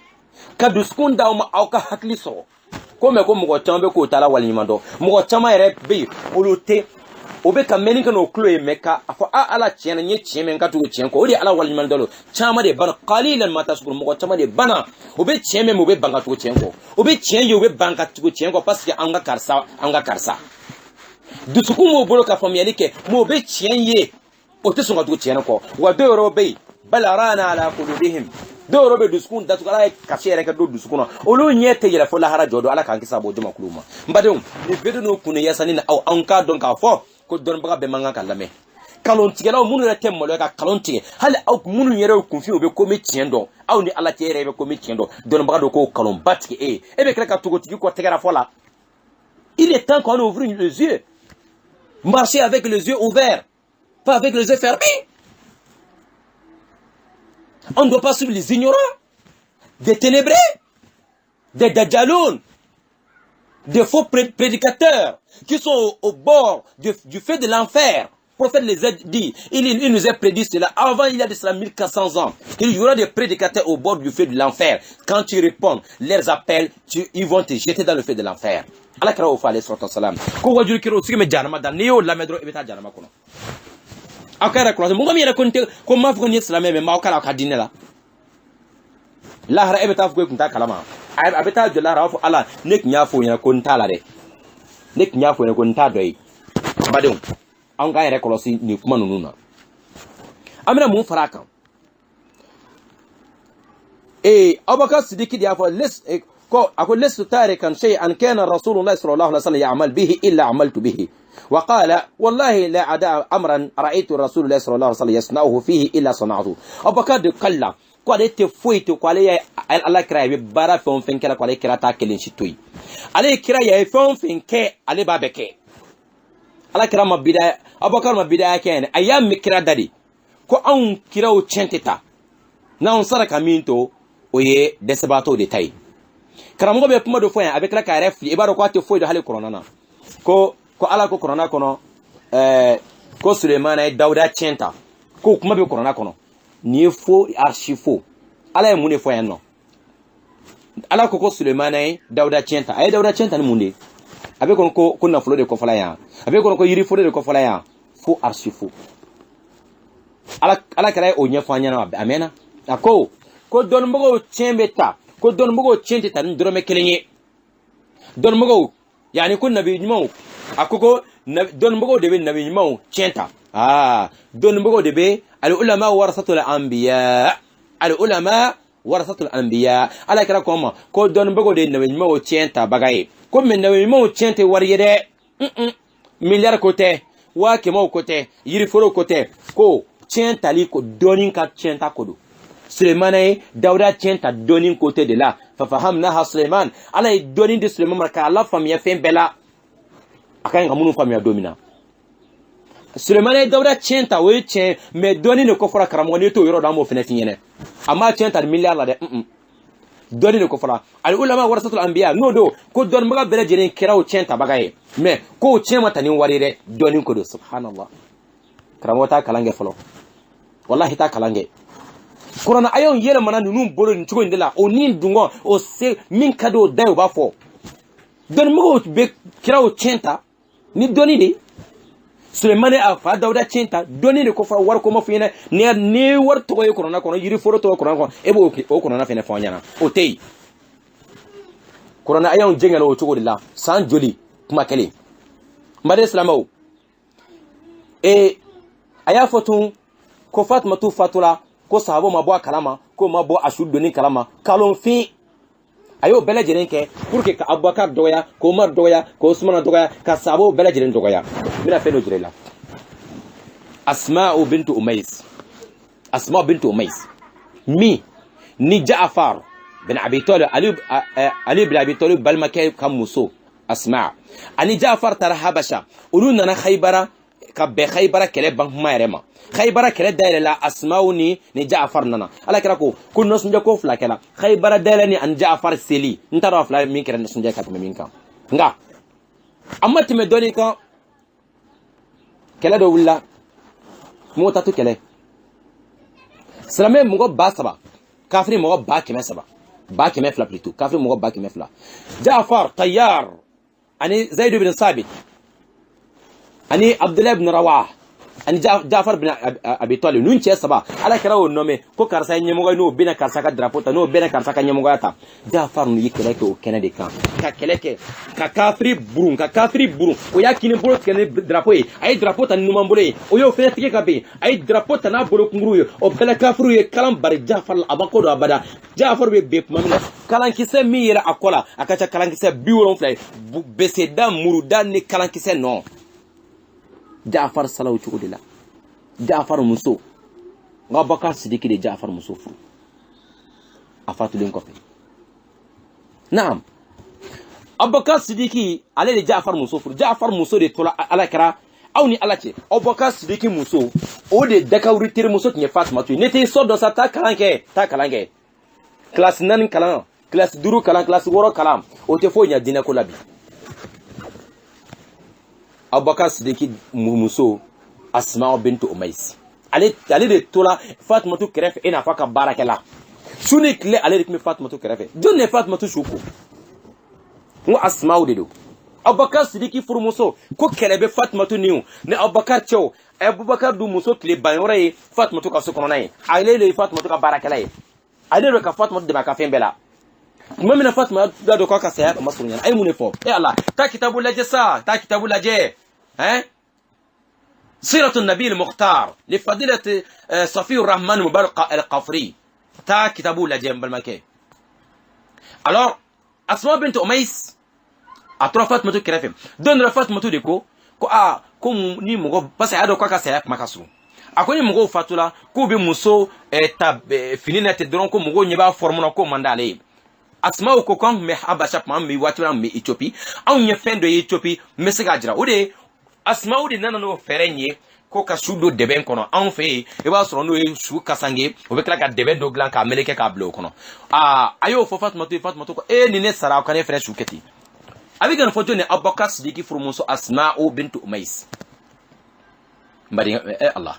ka duskun da awma aw ka hakli so ko me ko mo tambe ko tala wal nyimando mo tama ere be olote obe ka meninke no klo e meka afa ala chena nye cheme ka tugo chen ko odi ala wal nyimando lo chama de bana qalilan ma tasbur mo tama de bana obe cheme mo be banga tugo chen ko obe chen yo be banga tugo chen ko parce que anga karsa duskun mo bolo ka famiyalike mo be chen ye o te sunga tugo chen ko wa do robe balarana ala qulubihim do robe duskun datu kala kasere ka do duskuna olu nyete yela fo la hara jodo ala kan kisa bo juma kuluma mbadum ni bedo no kunu yasani na aw anka don ka fo ko don baga be manga kalame kalon tigela munu re temmo ka kalon tige hal aw munu yere ku fi obe komi tiendo aw ni ala tere be komi tiendo don baga do ko kalon batike e be kala ka tugo tigi ko tegara fo la il est temps qu'on ouvre les yeux marcher avec les yeux ouverts pas avec les yeux fermés. On ne doit pas suivre les ignorants, des ténébrés, des dajjaloun, des faux prédicateurs qui sont au bord du feu de l'enfer. Le prophète les a dit, il nous a prédit cela avant il y a de cela 1400 ans. Il y aura des prédicateurs au bord du feu de l'enfer. Quand tu réponds leurs appels, ils vont te jeter dans le feu de l'enfer. Allah kira o fale sallallahu alayhi wa sallam. Ko wajur kiro sige me janama dan neo la medro ebeta janama kono. Akara croise mo ngami raconte ko ma fko ni islam me ma kala ka dinela la hara ebeta fko kunta kalama abeta de la rafu ala nek nyafo nya ko ntala de nek nyafo nya ko nta doy badon an ga yere kolosi ni kuma nununa amina mun faraka Abubakar Siddiq dia fa les ko akol les tarikan shay'an kana rasulullah sallallahu alaihi wasallam ya'mal bihi illa amaltu bihi وقال والله لا أدع أمرا رأيت الرسول الله صلى الله عليه وسلم يصنعه فيه إلا صنعته أبو بكر قال قال تفويت قال يا الله كراي بارا فون فين كلا قال كرا تاكلين شتوي عليه كراي فون فين كي عليه بابك الله كرا ما بداية أبو بكر ما بداية كان أيام مكرا دادي كو أون كراو تشنتتا ناون سارك أمينتو ويه دسباتو دي تاي كرامو بيكما دو فوين أبي كلا كارفلي إبارو كوا تفوي دو حالي كورونا ko ala ko korona kono ko Sulemana Dauda chenta ko kuma be korona kono ni fo archifo ala e mune fo yanno ala ko Sulemana Dauda chenta ay Dauda chenta ni munde a bɛ ko nafolo de kɔfɔla yan a bɛ ko yiriforo de kɔfɔla yan fo arsifu ala kɛra o ɲɛfɔ an ɲɛna a mɛnna a ko dɔnnibagaw tiɲɛ bɛ ta ko dɔnnibagaw tiɲɛ tɛ ta ni dɔrɔmɛ kelen ye dɔnnibagaw yani ko nabi ɲumanw a ko dɔnnibagaw de bɛ nabi ɲumanw tiɲɛ ta dɔnnibagaw de bɛ al-ulama warasatul anbiya al-ulama warasatul anbiya ala kɛra ko ma ko dɔnnibagaw de nabi ɲumanw tiɲɛ ta baga ye ko mɛ nabi ɲumanw tiɲɛ tɛ wari ye dɛ miliyari ko tɛ waa kɛmɛw ko tɛ yiriforo ko tɛ ko tiɲɛ tali ko dɔɔnin ka tiɲɛ ta ko don Sulemana ye Dawuda tiɲɛ ta dɔɔnin côté de la fafahamnaha Suleman ala ye dɔɔnin di Suleman ma k'a la faamuya fɛn bɛɛ la a ka ɲi ka minnu faamuya don min na Sulemana ye Dawuda tiɲɛ ta o ye tiɲɛ mais dɔɔnin de kɔfɔra karamɔgɔ n'i t'o yɔrɔ dɔn an b'o fɛnɛ f'i ɲɛna a ma tiɲɛ ta ni miliyari la dɛ dɔɔnin de kɔfɔra al-ulama warasatul anbiya n'o don ko dɔnnibaga bɛɛ lajɛlen kɛra o tiɲɛ tabaga ye mais ko o tiɲɛ ma ta ni wari ye dɛ dɔɔnin ko don subhanallah karamɔgɔ t'a kalan kɛ fɔlɔ wallahi t'a kalan kɛ kuranɛ ayanw yɛlɛmana ninnu bolo nin cogo in de la o ni dungɔ o se min ka di o da ye o b'a fɔ dɔnnibagaw bɛ kira o tiɲɛ ta ni dɔnni de Sulemani a fa Dawuda tiɲɛ ta dɔnni de ko fɔra wari ko ma fɔ ɲɛna ni wari tɔgɔ ye kuranɛ kɔnɔ yiriforo tɔgɔ kuranɛ kɔnɔ e b'o kuranɛ fɛnɛ fɔ an ɲɛna o tɛ yen kuranɛ ayanw jɛngɛla o cogo de la san joli kuma kelen n baden silamɛw a y'a fɔ tun ko Fatumatu fatula ko sahabo ma bɔ a kalama ko ma bɔ a su donni kalama kalonfin a y'o bɛɛ lajɛlen kɛ pour que ka Abubakar dɔgɔya ko Umar dɔgɔya ko Usmana dɔgɔya ka sahabo bɛɛ lajɛlen dɔgɔya n bɛna fɛn dɔ jira i la Asma'u bintu Umais min ni Ja'far bin Abi Talib Ali bin Abi Talib balimakɛ ka muso Asma ani Ja'far taara Habasha olu nana Khaybara ka bɛn Khaybara kɛlɛ ban kuma yɛrɛ ma Khaybara kɛlɛ dayɛlɛ la Asma'u ni Ja'far nana ala kɛra ko nasɔndiya ko fila kɛla Khaybara dayɛlɛ ni ani Ja'far seli n t'a dɔn a fila min kɛra nasɔndiya ka tɛmɛ min kan nka a ma tɛmɛ dɔɔnin kan kɛlɛ dɔ wulila mɔgɔ ta to kɛlɛ silamɛ mɔgɔ 3,000 kafiri mɔgɔ 100,000 100,000 plutôt kafiri mɔgɔ 100,000 Ja'far Tayyar ani Zaid bin Sabit ani Abdullah ibn Rawah ani Ja'far bin Abi Talib nun cɛ 3 ala kɛra o nɔmɛ ko karisa ye ɲɛmɔgɔ n'o bɛna karisa ka drapeau ta n'o bɛna karisa ka ɲɛmɔgɔya ta Ja'far n'u ye kɛlɛ kɛ o kɛnɛ de kan ka kɛlɛ kɛ ka kafiri burun o y'a kini bolo tigɛ ni drapeau ye a ye drapeau ta ni numan bolo ye o y'o fɛnɛ tigɛ ka ben a ye drapeau ta n'a bolo kunguru ye o bɛɛ la kafiriw ye kalan bari Ja'far la a ma ko don abada Ja'far bɛ ben tuma min na kalankisɛ min yɛrɛ a kɔ la a ka ca kalankisɛ 70 ye beseda muruda ni kalankisɛ nɔ Ja'far sala o cogo de la Ja'far muso Abubakar Sidiki de Ja'far muso furu a fatulen kɔfɛ naam Abubakar Sidiki ale de Ja'far muso furu Ja'far muso de tola ala kɛra aw ni ala cɛ Abubakar Sidiki muso o de Dakawuri terimuso tun ye Fatumatu ye ne tɛ sɔ dɔ sa taa kalan kɛ classe 4 kalan classe 5 kalan classe 6 kalan o tɛ foyi ɲɛ diinɛ ko la bi Abubakar Sidiki muso Asma bintu Umais ale de tola Fatumatu kɛrɛfɛ e n'a fɔ ka baarakɛla su ni tile ale de tun bɛ Fatumatu kɛrɛfɛ jɔn de Fatumatu su ko n ko Asma de don Abubakar Sidiki furumuso ko kɛlɛ bɛ Fatumatu ni Abubakar cɛw Abubakar dun muso tile ban yɔrɔ ye Fatumatu ka so kɔnɔna ye ale de ye Fatumatu ka baarakɛla ye ale de ka Fatumatu dɛmɛ a ka fɛn bɛɛ la tuma min na Fatumatu da don k'a ka saya ma surun ɲana a ye mun de fɔ Allah taa kitabu lajɛ sa taa kitabu lajɛ سيرة النبي المختار لفضيلة صفي الرحمن مبارك القفري تا كتابو لجيم بالمكان alors Asma bint Umais a trois Fatumatu kɛrɛfɛ don dɔ Fatumatu de ko ko ni mɔgɔ parce que a dɔn k'a ka saya kuma ka surun a ko ni mɔgɔw fatula k'u bɛ muso ta fini na ten dɔrɔn ko mɔgɔw ɲɛ b'a forme na k'o man d'ale ye Asma ko k'an tun bɛ Habasha tuma min waati min na an tun bɛ Éthiopie anw ye fɛn dɔ ye Éthiopie n bɛ se k'a jira o de ye Asma de nana n'o fɛɛrɛ in ye ko ka su don dɛbɛn kɔnɔ anw fɛ yen i b'a sɔrɔ n'o ye su kasange o bɛ tila ka dɛbɛn dɔ dilan k'a meleke k'a bila o kɔnɔ a y'o fɔ Fatumatu ko ni ne sara aw ka ne fɛnɛ su kɛ ten a bɛ ka nin fɔ jɔn ni Abubakar Sidiki furumuso Asma bintu Umais bari Allah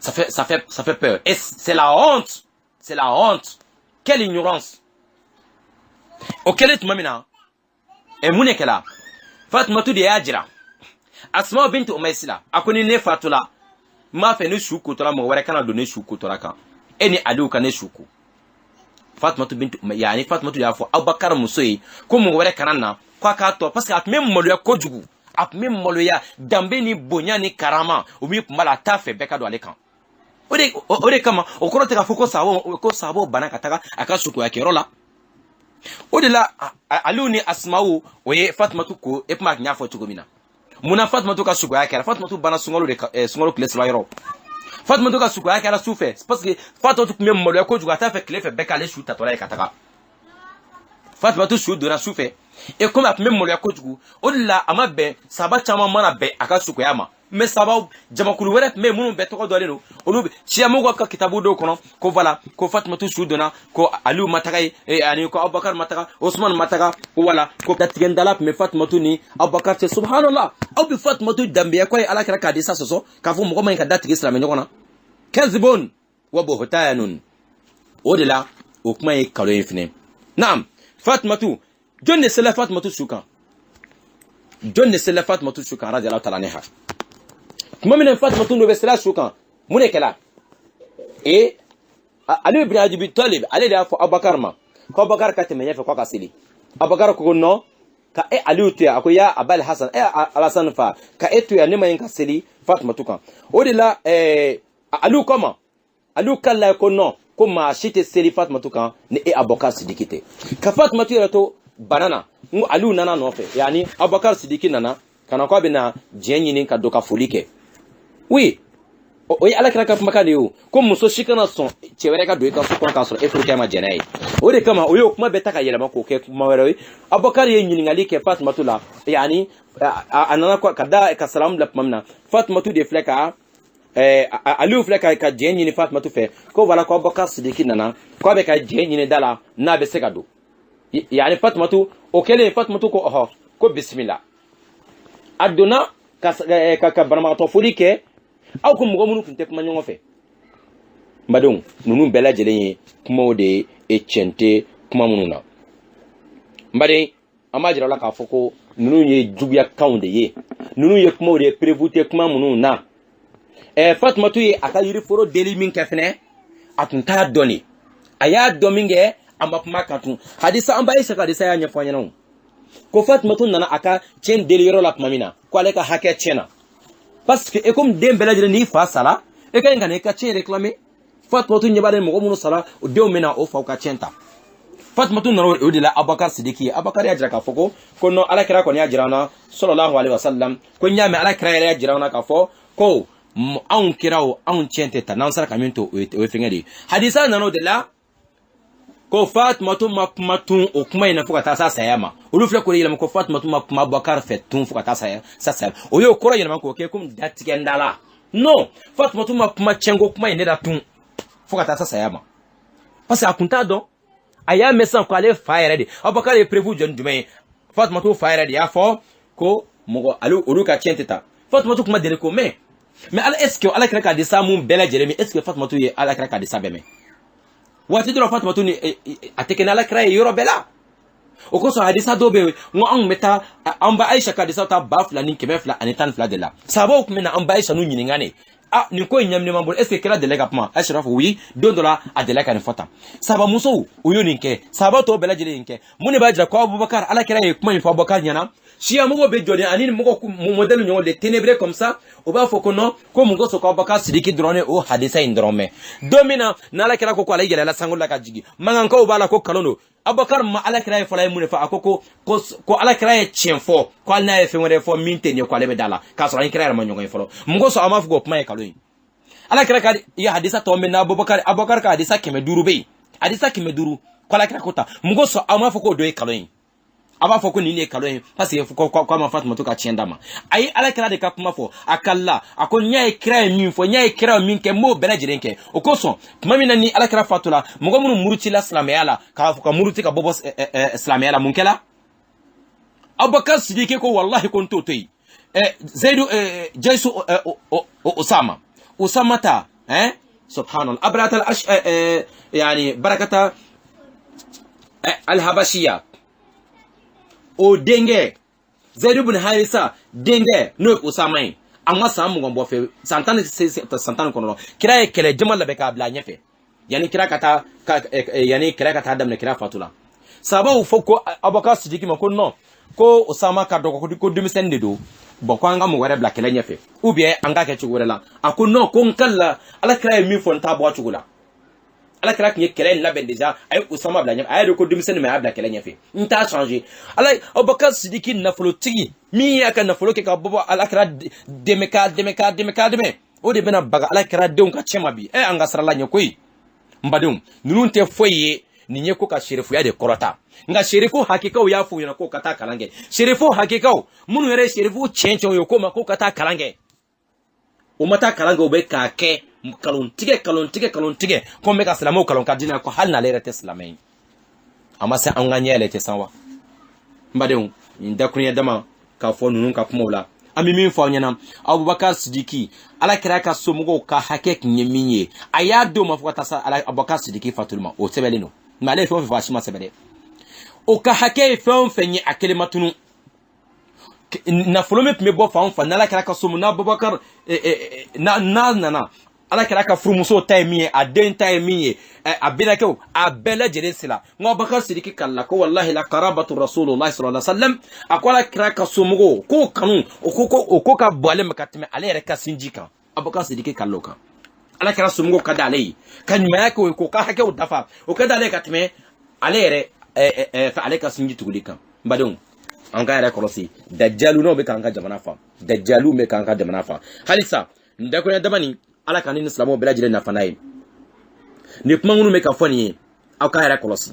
ça fait peur et c'est la honte quelle ignorance o kɛlen tuma min na mun de kɛla Fatimatu de y'a jira Asma bintu Umaysila akoni ne fatula ma fe ne shuku tola mo wara kana do ne shuku tola kan eni Aliou kan ne shuku Fatimatu bintu yani Fatimatu ya fo Abubakar musoyi ko mo wara kana na kwa ka to parce que atme molo ya kojugu atme molo ya dambe ni bonya ni karama o mi kumala ta fe beka do ale kan ode kama okoro te ka foko sabo bana kataka aka shuku ya kerola ode la Aliou ni Asma'u oye Fatimatu ko e pma nya fo tugomina muna Fatimatu ka shuku ya kera Fatimatu bana sungolo de sungolo kile sala yoro Fatimatu ka shuku ya kera souffre parce que Fatimatu ko même molo ko juga ta fe kile fe beka le shuta tola kataka Fatimatu shu dona souffre et comme même molo ko jugu odila amabe saba chama mana be aka shuku ya ma mais saba jamakulu were mais munu be to do le no onu chiamu ko ka kitabu do kono ko voilà ko Fatimatu shu dona ko Aliou mataka ani ko Abubakar mataka Osman mataka ko voilà ko tatigendala mais Fatimatu ni Abubakar c'est subhanallah au bi Fatimatu dambe ko ala kara ka disa soso ka fu mo man ka datige islam nyona kazbun wa buhtanun odila o kuma e kalo infine naam Fatimatu jonne sala Fatimatu shukan jonne sala Fatimatu shukan radiyallahu ta'ala anha kuma min Fatimatu no be sala shukan mune kala e Ali ibn Abi Talib ali da fo Abubakar ma ko Abubakar ka temenya fe ko ka sili Abubakar ko no ka e Ali tu ya ko ya Abul Hasan Al-Hasan fa ka etu ya nima yin ka sili Fatimatu kan odila Ali koma Ali kala ko no ko ma shite seli Fatimatu kan ni e Abubakar sidikite ka Fatimatu yato banana ngu Aliou nana nofe yani Abubakar Sidiki nana kana ko bina jenyini ka doka folike oui o ala kira ka kuma yo ko muso shikana son cewere ka do ka so kon ka so e furke ma jenai o de kama o yo kuma beta ka yelema ko ke kuma were Abubakar ye nyini ngali ke Fatimatu la yani anana ko kada ka salam la mamna Fatimatu de fleka Aliou fleka ka jenyini Fatimatu fe ko wala ko Abubakar Sidiki nana ko be ka jenyini dala na be se ka do yani Fatimatu okele Fatimatu ko oho ko bismillah aduna ka barama to folike aw ko mugo munu kunte kuma nyongo fe mbadon nunu bela jele kuma de e chente kuma munu na mbade amajira la ka foko nunu ye jugya kaunde ye nunu ye kuma de prévute kuma munu na Fatimatu ye aka yiri foro deli min kefne atunta doni aya dominge amba kuma katun hadisa amba isa hadisa ya nyafanya non ko Fatimatu nana aka chen deliro la mamina ko ale ka hake chena parce que e comme dembela jere ni fa sala e ka ngane ka chen réclamer Fatimatu nyabale mo munu sala o de mena o fa ka chenta Fatimatu nana o de la Abubakar Sidiki Abubakar ya jira ka foko ko no ala kira ko ni ajira na sallallahu alaihi wasallam ko nyame ala kira ya jira na ka fo ko an kirawo an chente ta nan sara kaminto o fingedi hadisa nana de la ko Fatimatu ma kuma tun o kuma ina fuka ta sa sayama ulu fle ko yelama ko Fatimatu ma kuma Abubakar fe tun fuka ta saya sa saya o yo koro yelama ko ke kum datike ndala no Fatimatu ma kuma chengo kuma ina da tun fuka ta sa sayama parce que akunta do aya mesan ko ale fire de Abubakar e prévu jon dumay Fatimatu fire de ya fo ko mo alu ulu ka chenteta Fatimatu kuma dele ko mais ala est-ce que ala kra ka de sa mum bela jeremi est-ce que Fatimatu ye ala kra ka de sa beme wati do Fatimatu ni atekena la kra yoro bela o ko so hadisa do be ngo an meta amba Aisha ka hadisa ta bafla ni kemefla anitan fla de la sabo ko mena amba Aisha no nyini ngane ni ko nyamne mambo est-ce que kera de lega pma Aisha fo oui don dola adela kan fota saba muso uyo ninke saba to bela jele ninke muni ba jira ko Abubakar ala kra ye kuma info Abubakar nyana si amugo be jodi ani mugo modèle nyon de ténébré comme ça o ba fo ko no ko mugo so ko Abubakar Sidiki drone o hadisa indrome domina na ala kra ko ala yele la sangola ka jigi mangan ko bala ko kalono Abubakar ma ala kra fo la mun fa akoko ko ala kra chienfo ko ala na fe ngore fo minte ni ko ala be dala ka so an kra ma nyongo fo mugo so amafu go kuma e kaloyi ala kra ka ya hadisa to men na Abubakar ka hadisa keme duru be hadisa keme duru ko ala kra ko ta mugo so amafu ko do e kaloyi aba foko ni ne kalo parce que ko ma Fatimatu ka chienda ma ai ala kira de ka kuma fo akalla akon nya ikra min fo nya ikra min ke mo bela jirenke o ko so kuma mina ni ala kira fatula mo go mun muruti la islam yala ka fo ka muruti ka bobo islam yala mun kala Abubakar Sidiki ko wallahi kon to toyi Zaidu Jaisu Usama ta subhanallah abrat al yani barakata al habashiyya o denge Zaid ibn Harisa denge no Usama yi amma samu ngon bo fe santan kono kira e kele jamal be ka bla nyefe yani kira kata yani kira kata adam ne kira fatula sababu foko Abubakar Sidiki ma ko no ko Usama ka do ko dumisen de do bon ko anga mo wara bla kele nyefe ou bien anga ke chugure la ako no ko nkalla ala kira mi fonta bo chugula ala kira ki kele la ben déjà ay Usama bla nyefe ay do ko dumisen me abla kele nyefe nta changer ala Abubakar Sidiki na folo tigi mi aka na folo ke ka bobo ala kira demeka o de bena baga ala kira de on ka chema bi e anga sara la nyokoy mbadum nunun te foye ni nye ko ka sherifu ya de korota nga sherifu hakika ya fu yana ko kata kalange sherifu hakika munu yere sherifu chencho yo ko ma ko kata kalange o mata kalange o be ka ke kalon tige ko me ka salamo kalon ka dina ko hal na lere te islamai amma sai an ganye le te sanwa mbadum inda kunya dama ka fo nunun ka kuma wala ami min fa nyana Abubakar Sidiki ala kira ka somugo ka hakek nyeminye aya do mafuata sa ala Abubakar Sidiki fatulma o sebele no male fo fa shima sebele o ka hake fo fenye akele matunu na folome me bo fa na ala kira ka somu na Abubakar na ala kira ka frumuso taimiye aden taimiye abina ke abela jeresila ngo Abubakar Sidiki kala ko wallahi la qarabatu rasulullah sallallahu alaihi wasallam akola kira ka somugo ko kanu ko ka bole makatime ale reka sinjika Abubakar Sidiki kaloka ala kira somugo ka dalei kan ma ko ka hake o dafa o ka dalei katime ale re fa ale ka sinji tugulika mbadon an ga yara korosi dajjalu no be kan ka jamana fa dajjalu me kan ka jamana fa halisa ndako ya dabani ala kan ni islamo bela jire na fanayi ni kuma ngunu me ka foni aka yara kolosi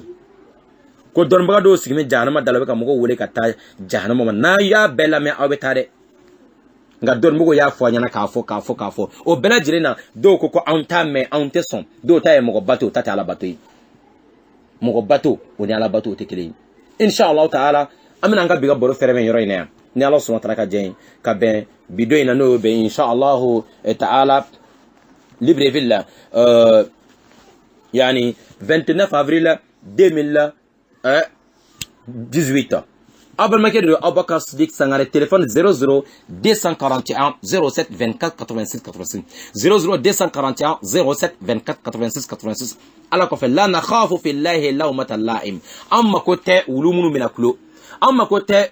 ko don baga do sigime jahannama dalabe ka mugo wole ka ta jahannama na ya bela me awe tare nga don mugo ya fo nyana ka fo o bela jire na do ko anta me ante son do ta e mugo bato tata ala bato mugo bato o ni ala bato te kele inshallah taala amina nga biga boro fere men yoro ina ni Allah subhanahu wa ta'ala ka jen ka ben bido ina no be inshallah taala Libreville yani 29 avril 2018 Abel Makedou Abubakar Sidiki Sangare téléphone 00 241 07 24 86 86 00 241 07 24 86 86 ala ko fe la nakhafu fillahi lawmata laim amma ko te ulumunu minaklo amma ko te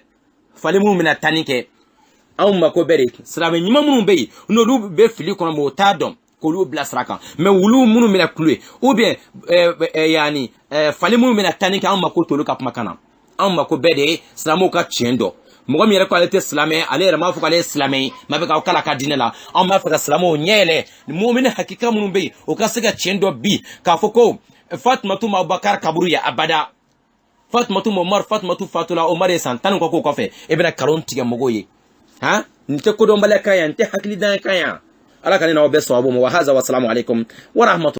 falimunu minatanike amma ko bere srabe nyima munu be no lu be fili kono mo tadom kolu blasraka mais wulu munu mina klue ou bien yani fali munu mina taniki amma ko tolu ka kuma kana amma ko bede islamu ka chendo mo mi yere ko alete islamé ale yere ma fu ko ale islamé ma be ka kala ka dinela amma fa ka islamu nyele mu'min hakika munu be o ka siga chendo bi ka foko Fatmatu Abubakar kaburu ya abada Fatmatu Omar Fatmatu Fatula Omar santan ko ko fe e bena karon tige mogoye ha nte ko do mbale kaya nte hakli dan kaya ala kanina obeso abo wa hadha wa assalamu alaikum wa rahmatullahi